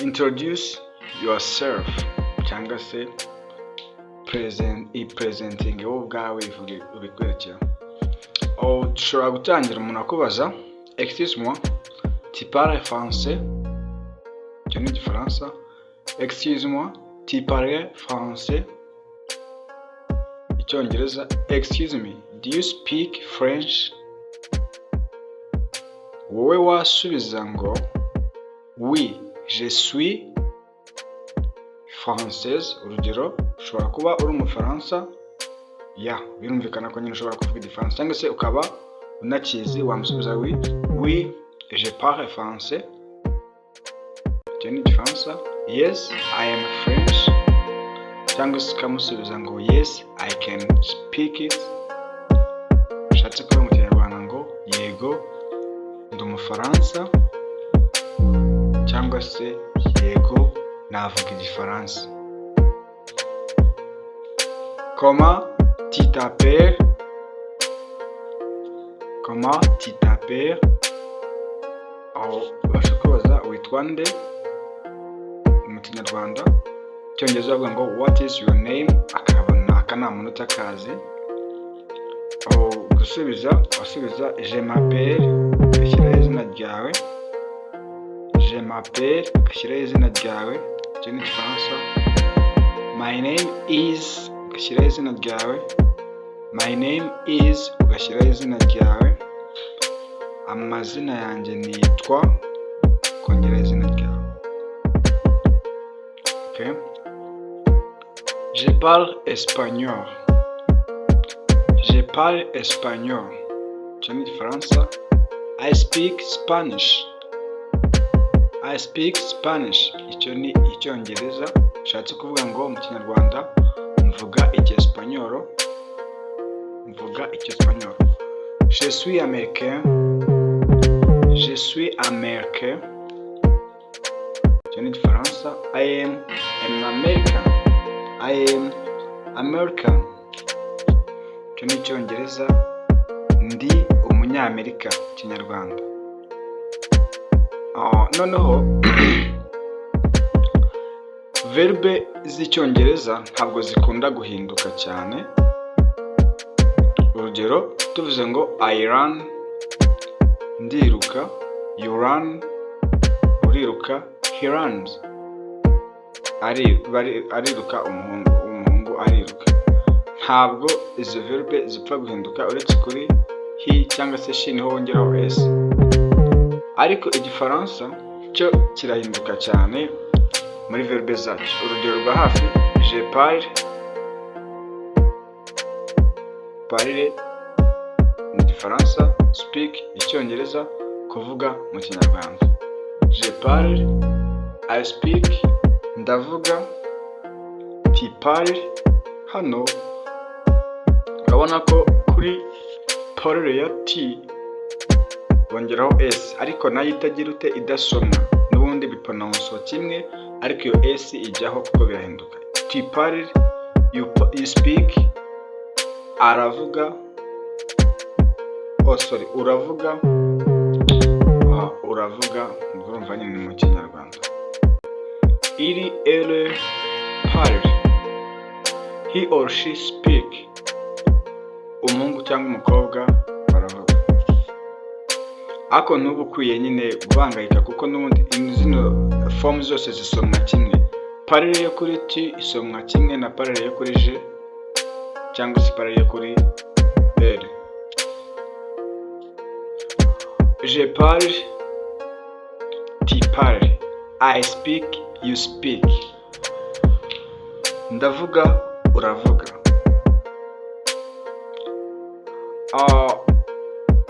introduce yourself cyangwa se presenting wowe ubwawe ubikwerekera. Dushobora gutangira umuntu akubaza excuse-moi, tu parles français? Icyo ni igifaransa. Excuse-moi, tu parles français? Icyongereza, excuse me, do you speak French? Wowe wasubiza ngo oui, je suis française. Urugero, ushobora kuba uri umufaransa, birumvikana ko nyine ushobora kuvuga igifaransa, cyangwa se ukaba unakizi wamusubiza oui, je parle français. Icyo ni igifaransa. Yes, I am French. Cyangwa se ukamusubiza ngo yes, I can speak it. Ushatse kuba mu Kinyarwanda ngo yego ndi umufaransa, cyangwa se yego navuga igifaransa. Comment tu t'appelles? Comment tu t'appelles? Ubasha kubaza witwa nde mu Kinyarwanda. Icyongereza bavuga ngo what is your name? Akabona akanama n'utakazi. Wasubiza je m'appelle, ugashyiraho izina ryawe. Je m'appelle, ugashyiraho izina ryawe. Icyo ni igifaransa. My name is, ugashyiraho izina ryawe. My name is, ugashyiraho izina ryawe. Amazina yanjye nitwa, ukongera izina ryawe. Okay. Je parle espagnol. Je parle espagnol. Icyo ni igifaransa. I speak Spanish. I speak Spanish. Icyo ni icyongereza. Ushatse kuvuga ngo mu Kinyarwanda mvuga icyesipanyolo. Je suis américain. Je suis américain. Icyo ni igifaransa. I am an American. I am American. Icyo ni icyongereza. Ndi umunyamerika. Kinyarwanda. Noneho verbe z'icyongereza ntabwo zikunda guhinduka cyane. Urugero, tuvuze ngo I run, ndiruka. You run, uriruka. He runs, ariruka. Umuhungu ariruka. Ntabwo izo verbe zipfa guhinduka uretse kuri he cyangwa se she niho wongeraho s. Ariko igifaransa cyo kirahinduka cyane muri verbe zacu. Urugero rwa hafi, je parle. Parler mu Gifaransa, speak icyongereza, kuvuga mu Kinyarwanda. Je parle, I speak, ndavuga. Tu parles. Hano urabona ko kuri parler ya t bongeraho s, ariko nayo itagira idasomwa. N'ubundi bipronounce kimwe, ariko iyo s ijyaho kuko birahinduka. Tu parles, you speak. Aravuga. Uravuga. Uravuga. Urumva nyine mu Kinyarwanda. Elle parle. He or she speak. Umuhungu cyangwa umukobwa baravuga. Ako ntuba ukwiye nyine kubangayika kuko n'ubundi zino form zose zisomwa kimwe. Parler yo kuri t isomwa kimwe na parler yo kuri je cyangwa se parler yo kuri elle. Je parle, tu parles. I speak, you speak. Ndavuga, uravuga.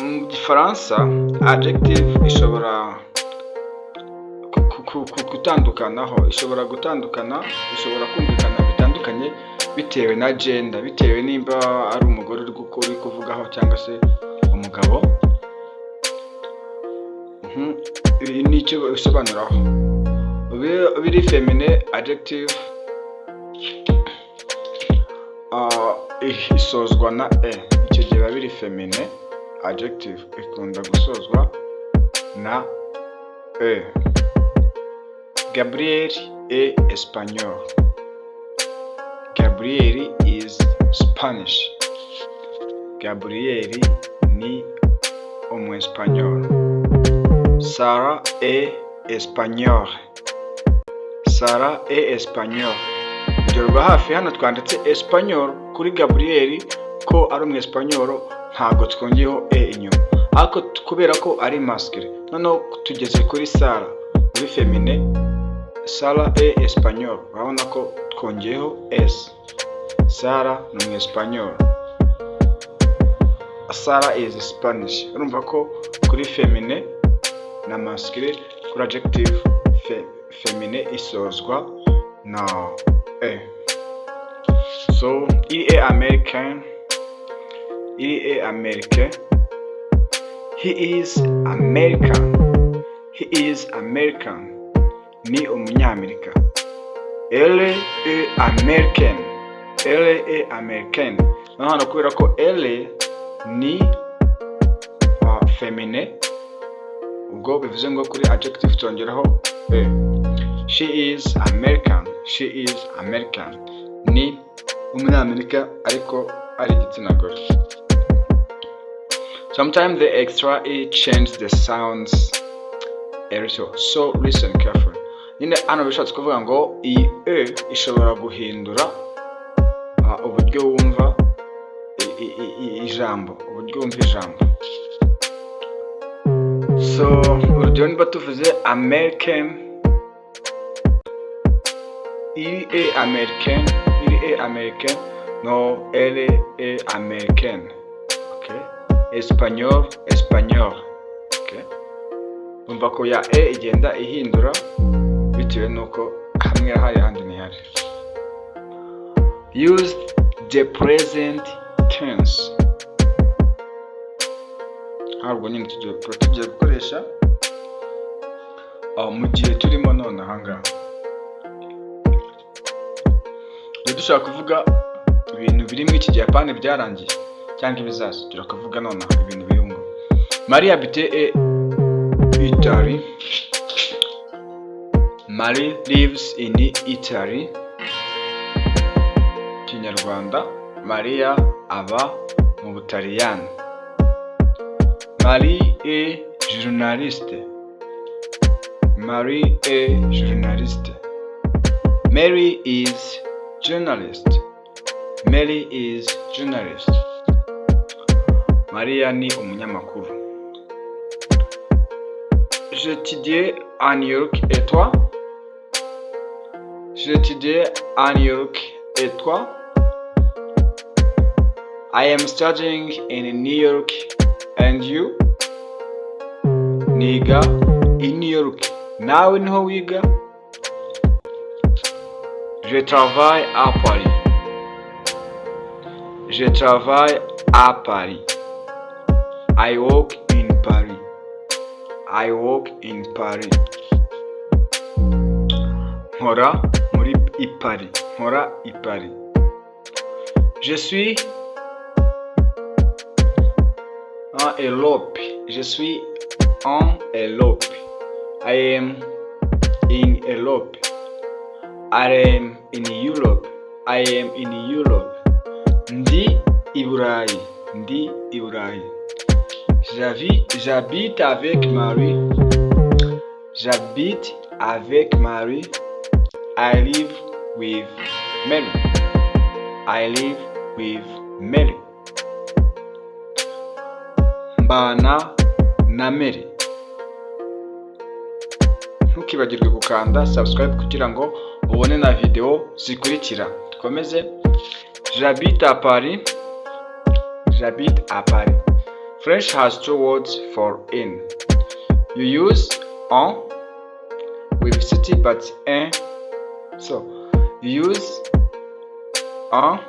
Mu Gifaransa adjective ishobora gutandukanaho, ishobora kumvikana bitandukanye bitewe na gender, bitewe nimba ari umugore uri kuvugaho cyangwa se umugabo. Nicyo bisobanuraho. Biri feminine adjective isozwa na e. Icyo gihe biri feminine adjective ikunda gusozwa na e. Gabriel est espagnol. Gabriel is Spanish. Gabriel ni umu-espagnol. Sarah est espagnol. Sarah est espagnol. Urugero rwa hafi hano twanditse espagnol kuri Gabriel ko ari umu-espagnol, ntabwo twongeyeho inyuma, ariko kubera ko ari masculine. Noneho tugeze kuri Sarah muri feminine, Sarah est espagnol, urabona ko twongeyeho s. Sarah ni umu-espagnol, Sarah is Spanish. Urumva ko kuri feminine na masculine, kuri adjective feminine isozwa na e. So il est américain. Il est américain. He is American. He is American. Ni umunyamerika. Elle est américaine. Elle est américaine. Hano kubera ko elle ni feminine, ubwo bivuze ngo kuri adjective tongeraho e. She is American. She is American. Ni umunyamerika ariko ari igitsina gore. Sometimes the extra e change the sounds a little, so listen carefully. Nyine hano bishatse kuvuga ngo iyi e ishobora guhindura uburyo wumva ijambo, uburyo wumva ijambo. So urugero niba tuvuze American, il est américain, il est américain, no, elle est américaine. Okay. Espagnol, espagnol. Okay. Umva ko ya e igenda ihindura bitewe nuko hamwe hari handi ntihari. Use the present tense. Ntabwo nyine tugiye gukoresha mu gihe turimo none ahangaha. Iyo dushaka kuvuga ibintu biri mu iki gihe apana byarangiye cyangwa ibizaza, turakavuga none ibintu biri ngo Marie habite Italy. Marie lives in Italy. Kinyarwanda, Maria aba mu Butaliyani. Marie est journaliste. Marie est journaliste. Mary is journalist. Mary is journalist. Maria ni umunyamakuru. J'étudie à New York et toi? J'étudie à New York et toi? I am studying in New York and you? Niga in New York. Nawe niho wiga? Je travaille à Paris. Je travaille à Paris. I work in Paris. I work in Paris. Nkora muri Paris. Nkora i Paris. Je suis en Europe. Je suis en Europe. I am in Europe. I am in Europe. I am in Europe. Ndi i Burayi. Ndi i Burayi. J'habite avec Marie. J'habite avec Marie. I live with Mary. I live with Mary. Mbana na Mary. Ntukibagirwe gukanda subscribe kugira ngo ubone na video zikurikira. Dukomeze. J'habite à Paris. J'habite à Paris. French has two words for in. You use en with city but un. So you use en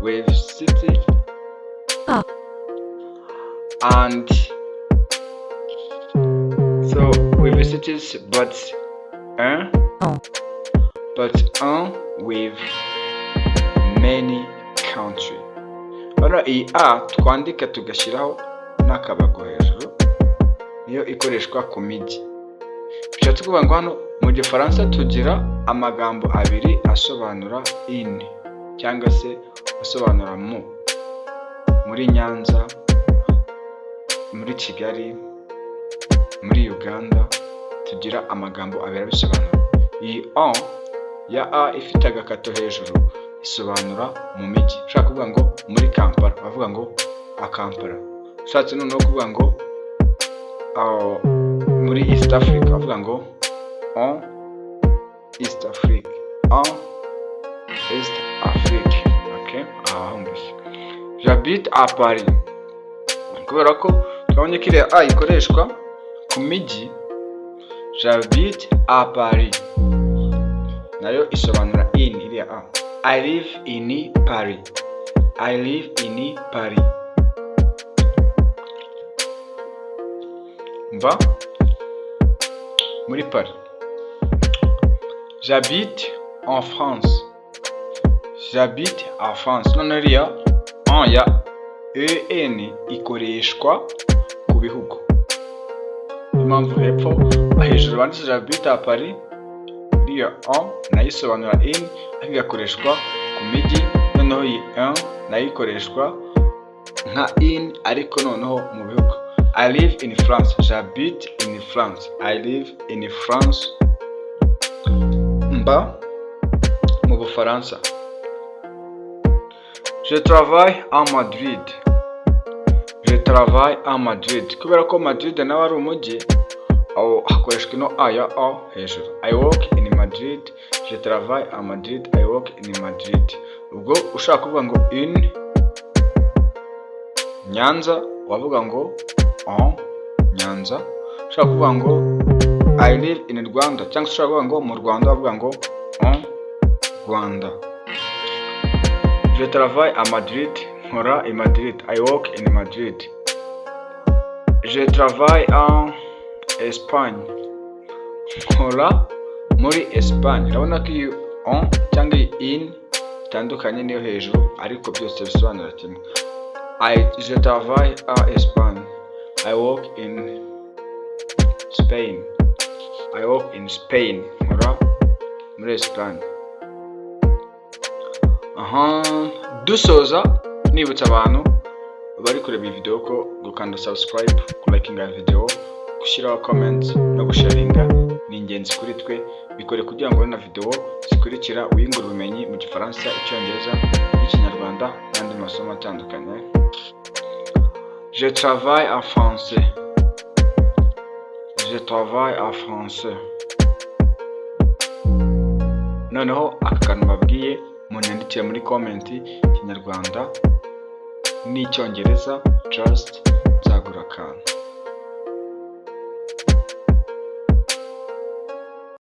with city and so with cities but un with many country. Bara iyi a twandika tugashyiraho n'akabago hejuru, niyo ikoreshwa ku migi. bishatse kuvuga ngo hano mu gifaransa tugira amagambo abiri asobanura in cyangwa se asobanura muri Nyanza, muri Kigali, muri Uganda tugira amagambo abiri abisobanura. Iyi on ya a ifite agakato hejuru isobanura mu mijyi. Ushaka kuvuga ngo muri Kampala bavuga ngo Kampala. Ushatse noneho kuvuga ngo muri East Africa bavuga ngo on East Africa, on East Africa. Okay, j'habite à Paris. Kubera ko twabonye ko iriya a ikoreshwa ku mijyi, j'habite à Paris nayo isobanura in iriya a. I live in Paris. I live in Paris. Mba muri Paris. J'habite en France. J'habite en France. None iriya en ya en ikoreshwa ku bihugu. Impamvu hepfo hejuru banditse j'habite à Paris, iriya en nayo isobanura in ariko igakoreshwa ku mijyi. Noneho iyi en nayo ikoreshwa nka in ariko noneho mu bihugu. I live in France. J'habite in France. I live in France. Mba mu Bufaransa. Je travaille à Madrid. Je travaille à Madrid. Kubera ko Madrid nawe ari umujyi, aho hakoreshwa ino a ya a hejuru. I work in Madrid. Je travaille à Madrid. I work in Madrid. Ubwo ushaka kuvuga ngo in Nyanza wavuga ngo en Nyanza. Ushaka kuvuga ngo I live in Rwanda cyangwa ushaka kuvuga ngo mu Rwanda wavuga ngo en Rwanda. Je travaille à Madrid. Nkora i Madrid. I work in Madrid. Je travaille en Espagne. Nkora muri Espagne. Urabona ko iyi en cyangwa iyi in itandukanye niyo hejuru ariko byose bisobanura kimwe. Je travaille à Espagne. I work in Spain. I work in Spain. Nkora muri Espagne. Dusoza nibutsa abantu bari kureba iyi video ko gukanda subscribe, kulikinga video, gushyiraho comments no gusharinga ni ingenzi kuri twe. Bikore kugira ngo na video zikurikira wiyungura ubumenyi mu Gifaransa, Icyongereza n'Ikinyarwanda n'andi masomo atandukanye. Je travaille en français. Je travaille en français. Noneho aka kantu babwiye munyandikire muri comment Ikinyarwanda n'Icyongereza just nzagura akantu.